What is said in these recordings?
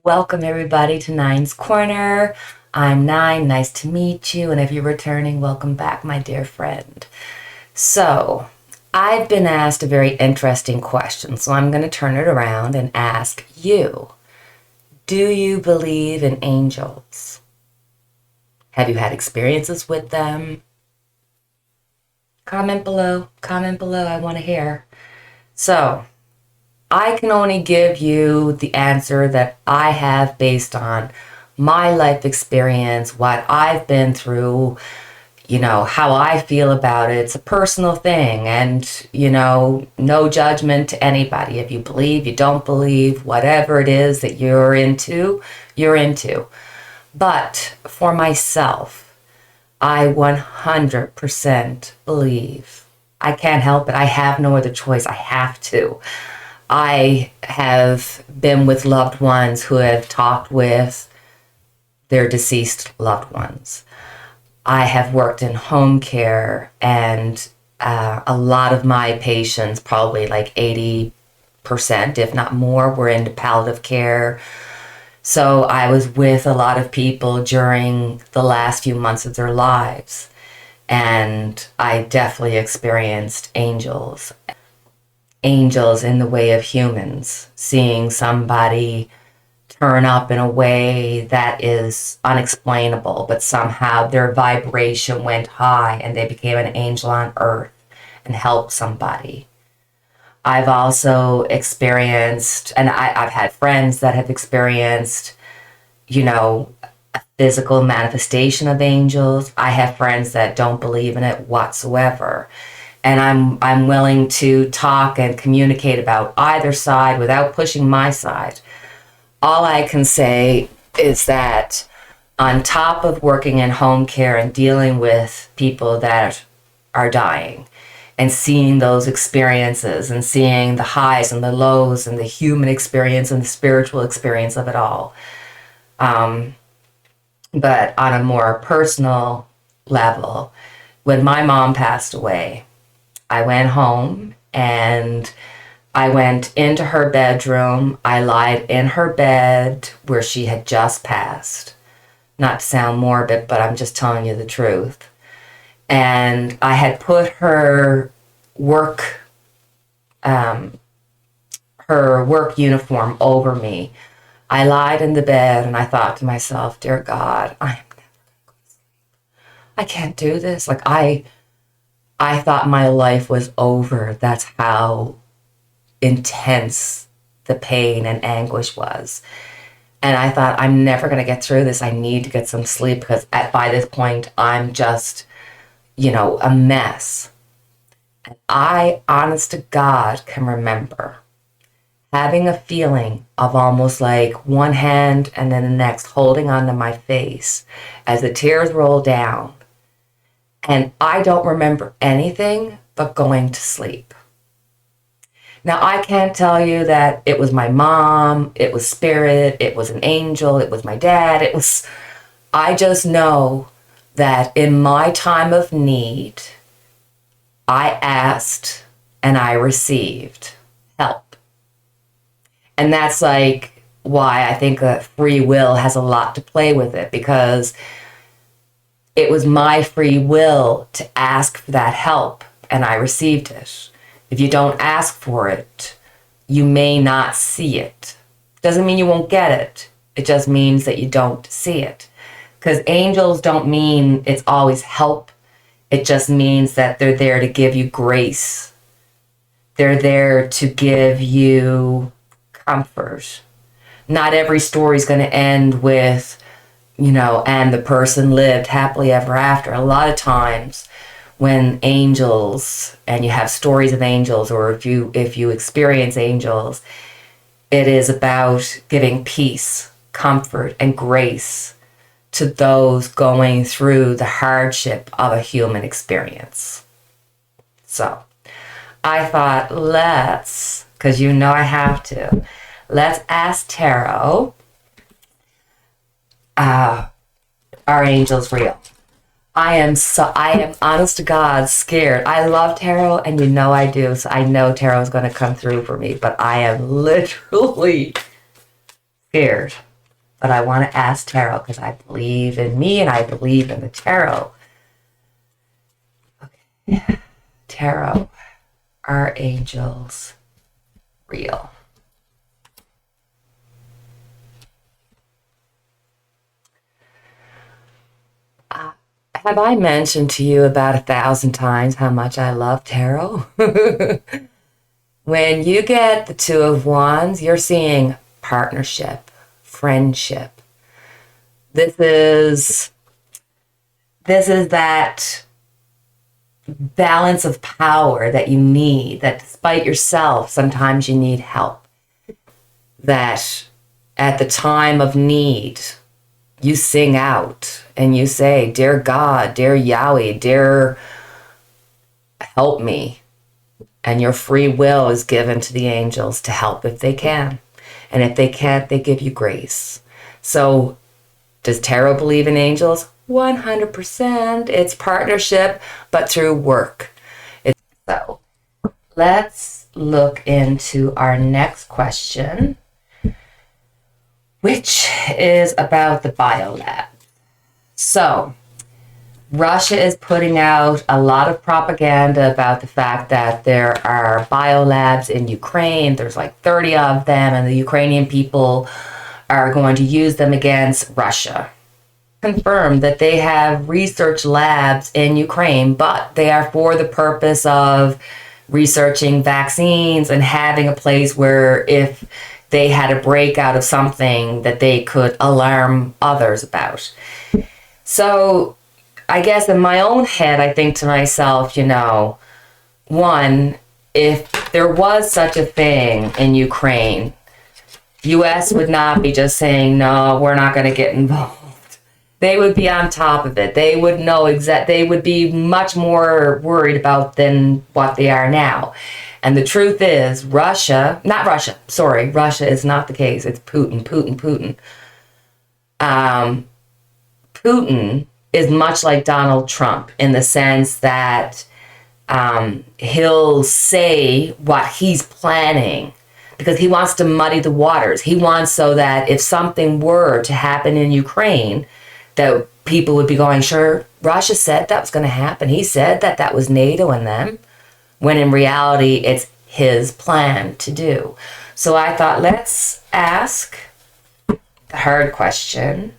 Welcome everybody to Nine's Corner. I'm Nine, nice to meet you, and if you're returning, welcome back, my dear friend. So, I've been asked a very interesting question, so I'm going to turn it around and ask you. Do you believe in angels? Have you had experiences with them? Comment below, I want to hear. So, I can only give you the answer that I have based on my life experience, what I've been through, how I feel about it. It's a personal thing, and, no judgment to anybody. If you believe, you don't believe, whatever it is that you're into, you're into. But for myself, I 100% believe. I can't help it. I have no other choice. I have to. I have been with loved ones who have talked with their deceased loved ones. I have worked in home care, and a lot of my patients, probably like 80%, if not more, were into palliative care. So I was with a lot of people during the last few months of their lives, and I definitely experienced angels in the way of humans, seeing somebody turn up in a way that is unexplainable, but somehow their vibration went high and they became an angel on earth and helped somebody. I've also experienced, and I've had friends that have experienced, a physical manifestation of angels. I have friends that don't believe in it whatsoever. And I'm willing to talk and communicate about either side without pushing my side. All I can say is that on top of working in home care and dealing with people that are dying and seeing those experiences and seeing the highs and the lows and the human experience and the spiritual experience of it all. But on a more personal level, when my mom passed away, I went home and I went into her bedroom. I lied in her bed where she had just passed. Not to sound morbid, but I'm just telling you the truth. And I had put her work uniform over me. I lied in the bed and I thought to myself, dear God, I can't do this. I thought my life was over. That's how intense the pain and anguish was. And I thought, I'm never going to get through this. I need to get some sleep because by this point, I'm just, a mess. And I, honest to God, can remember having a feeling of almost like one hand and then the next holding onto my face as the tears rolled down. And I don't remember anything but going to sleep. Now, I can't tell you that it was my mom, it was spirit, it was an angel, it was my dad, I just know that in my time of need, I asked and I received help. And that's like why I think that free will has a lot to play with it, because it was my free will to ask for that help, and I received it. If you don't ask for it, you may not see it. Doesn't mean you won't get it. It just means that you don't see it. Because angels don't mean it's always help. It just means that they're there to give you grace. They're there to give you comfort. Not every story is going to end with, and the person lived happily ever after. A lot of times when angels, and you have stories of angels, or if you experience angels, it is about giving peace, comfort, and grace to those going through the hardship of a human experience. So I thought, because I have to, let's ask Tarot, are angels real? I am honest to God scared. I love tarot, and I do. So I know tarot is going to come through for me, but I am literally scared. But I want to ask tarot because I believe in me and I believe in the tarot. Okay. Tarot. Are angels real? Have I mentioned to you about 1,000 times how much I love tarot? When you get the Two of Wands, you're seeing partnership, friendship. This is that balance of power that you need, that despite yourself, sometimes you need help. That at the time of need, you sing out and you say, "Dear God, dear Yahweh, dear, help me." And your free will is given to the angels to help if they can. And if they can't, they give you grace. So does tarot believe in angels? 100%. It's partnership, but through work. So let's look into our next question, which is about the biolab. So Russia is putting out a lot of propaganda about the fact that there are biolabs in Ukraine. There's like 30 of them, and the Ukrainian people are going to use them against Russia. Confirmed that they have research labs in Ukraine, but they are for the purpose of researching vaccines and having a place where if they had a breakout of something that they could alarm others about. So I guess in my own head, I think to myself, one, if there was such a thing in Ukraine, U.S. would not be just saying, no, we're not going to get involved. They would be on top of it. They would know they would be much more worried about than what they are now. And the truth is, Russia is not the case. It's Putin. Putin is much like Donald Trump in the sense that he'll say what he's planning because he wants to muddy the waters. He wants so that if something were to happen in Ukraine, that people would be going, sure, Russia said that was going to happen. He said that that was NATO and them. When in reality, it's his plan to do. So I thought, let's ask the hard question.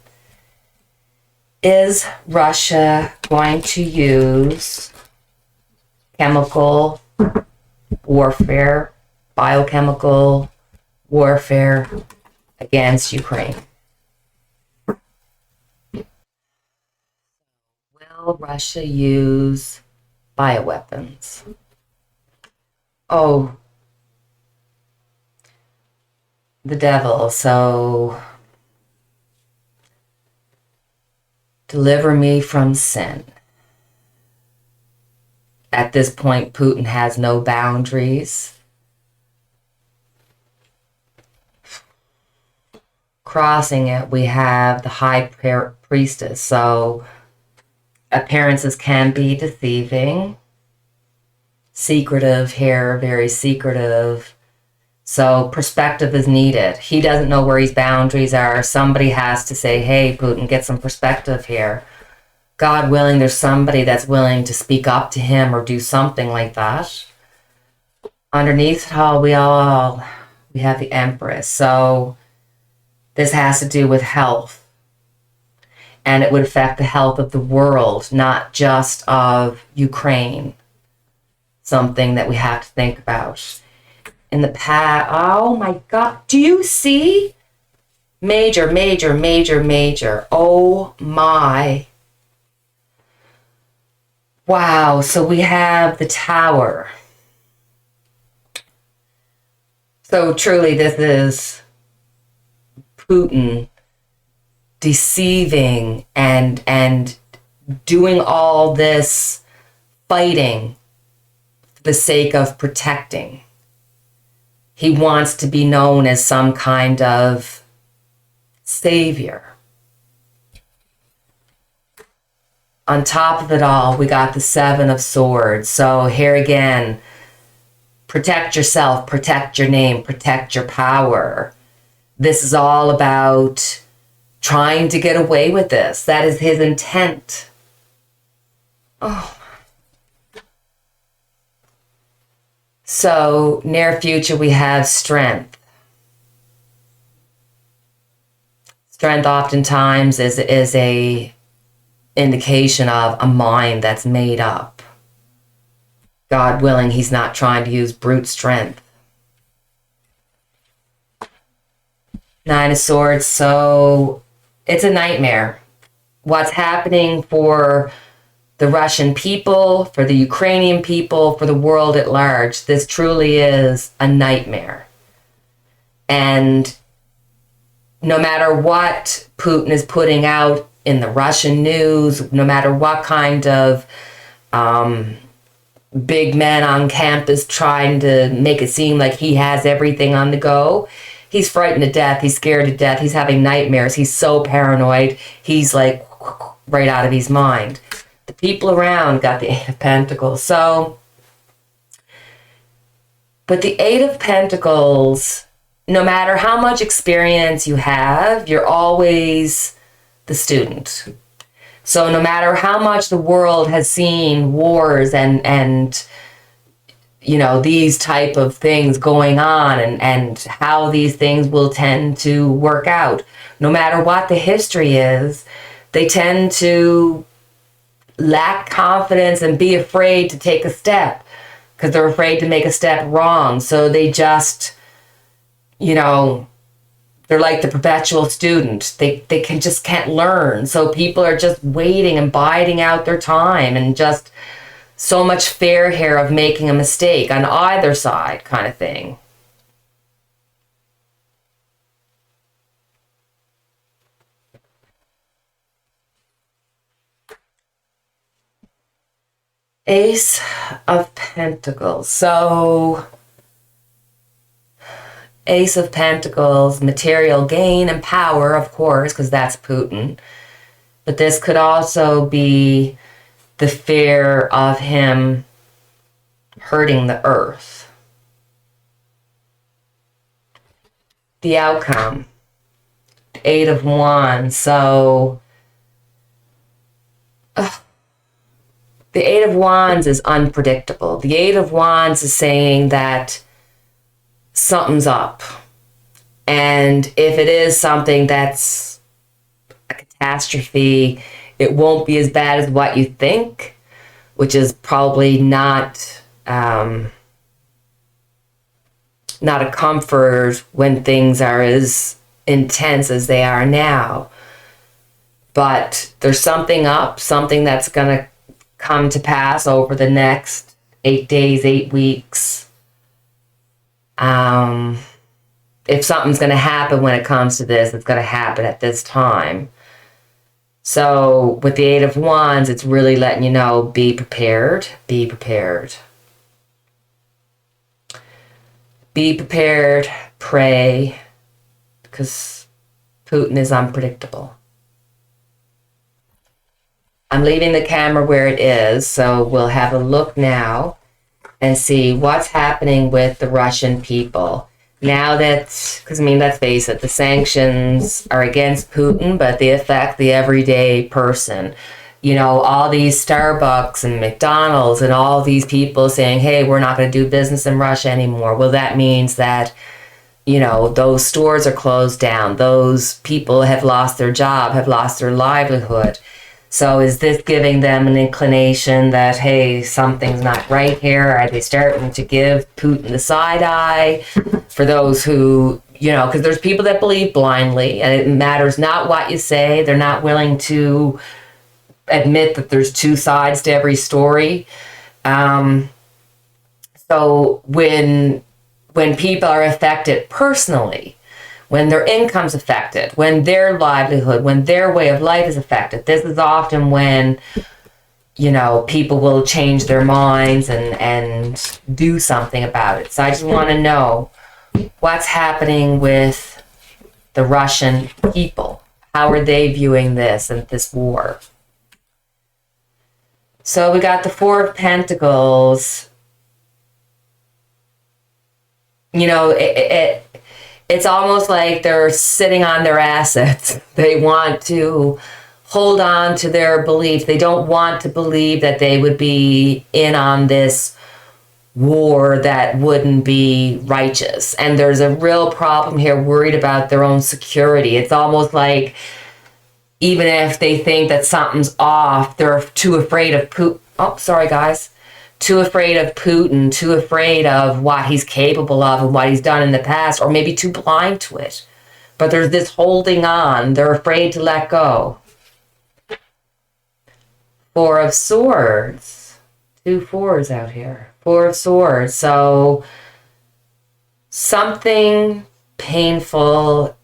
Is Russia going to use chemical warfare, biochemical warfare against Ukraine? Will Russia use bioweapons? Oh, the devil. So deliver me from sin. At this point, Putin has no boundaries. Crossing it, we have the high priestess. So appearances can be deceiving. Secretive here, very secretive. So perspective is needed. He doesn't know where his boundaries are. Somebody has to say, hey, Putin, get some perspective here. God willing, there's somebody that's willing to speak up to him or do something like that. Underneath it all, we have the Empress. So this has to do with health. And it would affect the health of the world, not just of Ukraine. Something that we have to think about. In the past, oh my God, do you see? Major. Oh my. Wow, so we have the Tower. So truly this is Putin deceiving and doing all this fighting for the sake of protecting. He wants to be known as some kind of savior. On top of it all, we got the Seven of Swords. So here again, protect yourself, protect your name, protect your power. This is all about trying to get away with this. That is his intent. Oh. So, near future, we have strength. Strength oftentimes is a indication of a mind that's made up. God willing, he's not trying to use brute strength. Nine of Swords, so it's a nightmare. What's happening for the Russian people, for the Ukrainian people, for the world at large, this truly is a nightmare. And no matter what Putin is putting out in the Russian news, no matter what kind of big man on campus trying to make it seem like he has everything on the go, he's frightened to death, he's scared to death, he's having nightmares, he's so paranoid, he's like right out of his mind. The people around got the Eight of Pentacles. So, but the Eight of Pentacles, no matter how much experience you have, you're always the student. So no matter how much the world has seen wars and you know, these type of things going on and how these things will tend to work out, no matter what the history is, they tend to lack confidence and be afraid to take a step because they're afraid to make a step wrong. So they just, you know, they're like the perpetual student. They can't learn. So people are just waiting and biding out their time, and just so much fear here of making a mistake on either side kind of thing. Ace of Pentacles. So Ace of Pentacles, material gain and power, of course, because that's Putin. But this could also be the fear of him hurting the earth. The outcome, Eight of Wands. So the Eight of Wands is unpredictable. The Eight of Wands is saying that something's up. And if it is something that's a catastrophe, it won't be as bad as what you think, which is probably not a comfort when things are as intense as they are now. But there's something up, something that's going to come to pass over the next 8 days, 8 weeks. If something's going to happen when it comes to this, it's going to happen at this time. So with the Eight of Wands, it's really letting you know, be prepared, be prepared. Be prepared, pray, because Putin is unpredictable. I'm leaving the camera where it is, so we'll have a look now and see what's happening with the Russian people. Now that, because I mean, let's face it, the sanctions are against Putin, but they affect the everyday person. You know, all these Starbucks and McDonald's and all these people saying, hey, we're not going to do business in Russia anymore. Well, that means that, you know, those stores are closed down. Those people have lost their job, have lost their livelihood. So is this giving them an inclination that, hey, something's not right here? Are they starting to give Putin the side eye? For those who, you know, because there's people that believe blindly, and it matters not what you say. They're not willing to admit that there's two sides to every story. So when people are affected personally, when their income's affected, when their livelihood, when their way of life is affected, this is often when, you know, people will change their minds and do something about it. So I just want to know what's happening with the Russian people. How are they viewing this and this war? So we got the Four of Pentacles. You know, It's almost like they're sitting on their assets. They want to hold on to their belief. They don't want to believe that they would be in on this war that wouldn't be righteous. And there's a real problem here, worried about their own security. It's almost like even if they think that something's off, they're too afraid of Putin. Oh, sorry, guys. Too afraid of Putin, too afraid of what he's capable of and what he's done in the past, or maybe too blind to it. But there's this holding on. They're afraid to let go. Four of Swords. 2 4s out here. 4 of Swords. So something painful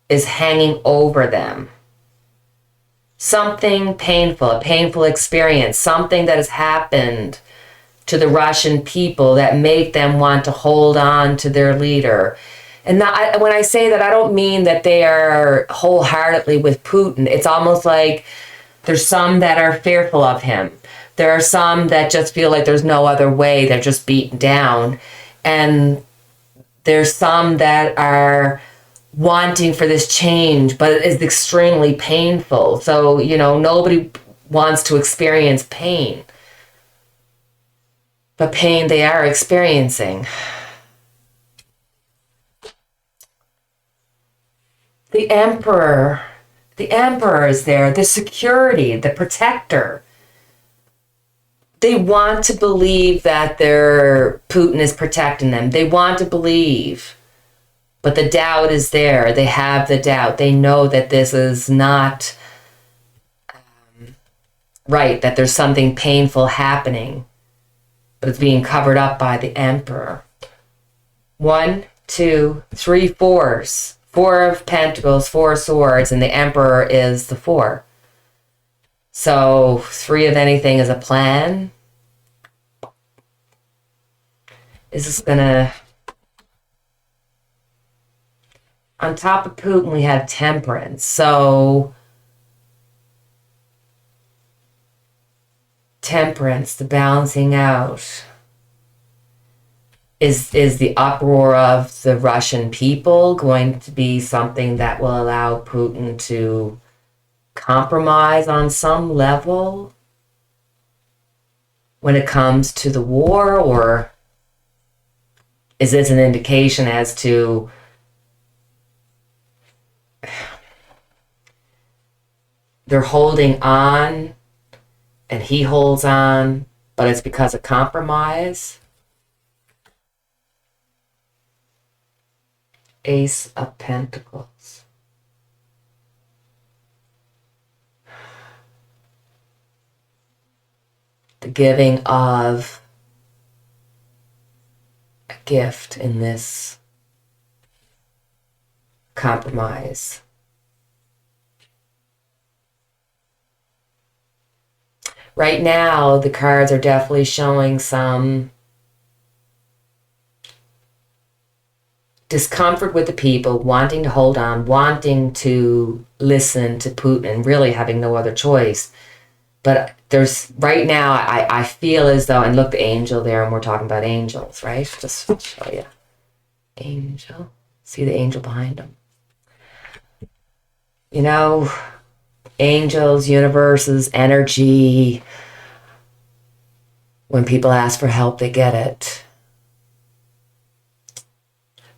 is hanging over them. Something painful, a painful experience, something that has happened to the Russian people that make them want to hold on to their leader. And when I say that, I don't mean that they are wholeheartedly with Putin. It's almost like there's some that are fearful of him. There are some that just feel like there's no other way. They're just beaten down. And there's some that are wanting for this change, but it is extremely painful. So, nobody wants to experience pain. But pain they are experiencing. The Emperor is there, the security, the protector. They want to believe that Putin is protecting them. They want to believe. But the doubt is there. They have the doubt. They know that this is not right, that there's something painful happening. But it's being covered up by the Emperor. 1, 2, 3 4s. 4 of Pentacles, 4 of Swords, and the Emperor is the 4. So 3 of anything is a plan. Is this gonna... On top of Putin, we have Temperance. So Temperance, the balancing out. Is the uproar of the Russian people going to be something that will allow Putin to compromise on some level when it comes to the war? Or is this an indication as to they're holding on and he holds on, but it's because of compromise? Ace of Pentacles. The giving of a gift in this compromise. Right now, the cards are definitely showing some discomfort with the people, wanting to hold on, wanting to listen to Putin, really having no other choice. But there's, right now, I feel as though, and look, the angel there, and we're talking about angels, right? Just to show you. Angel. See the angel behind him. Angels, universes, energy. When people ask for help, they get it.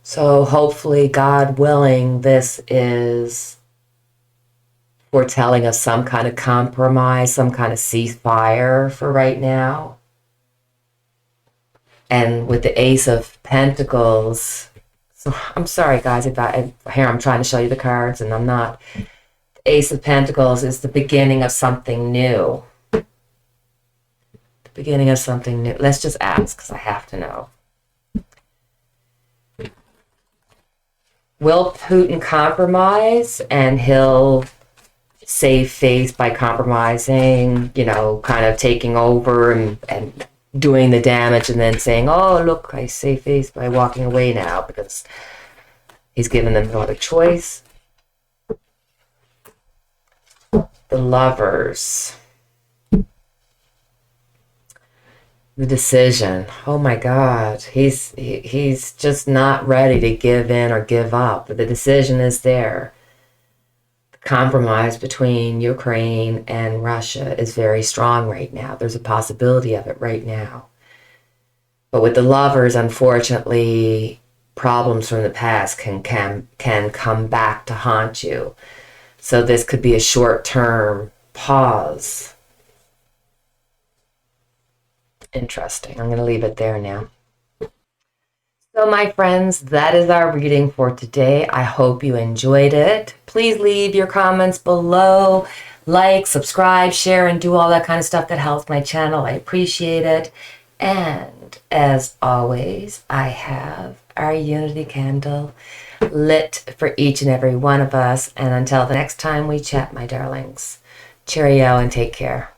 So hopefully, God willing, this is foretelling of some kind of compromise, some kind of ceasefire for right now. And with the Ace of Pentacles, so I'm sorry, guys, here I'm trying to show you the cards and I'm not. The Ace of Pentacles is the beginning of something new. The beginning of something new. Let's just ask, because I have to know. Will Putin compromise? And he'll save face by compromising, kind of taking over and doing the damage and then saying, oh, look, I save face by walking away now because he's given them no other choice. The Lovers. The decision. Oh my God. He's just not ready to give in or give up. The decision is there. The compromise between Ukraine and Russia is very strong right now. There's a possibility of it right now. But with the lovers, unfortunately, problems from the past can come back to haunt you. So this could be a short-term pause. Interesting. I'm going to leave it there now. So, my friends, that is our reading for today. I hope you enjoyed it. Please leave your comments below. Like, subscribe, share, and do all that kind of stuff that helps my channel. I appreciate it. And as always, I have our Unity candle lit for each and every one of us. And until the next time we chat, my darlings, cheerio and take care.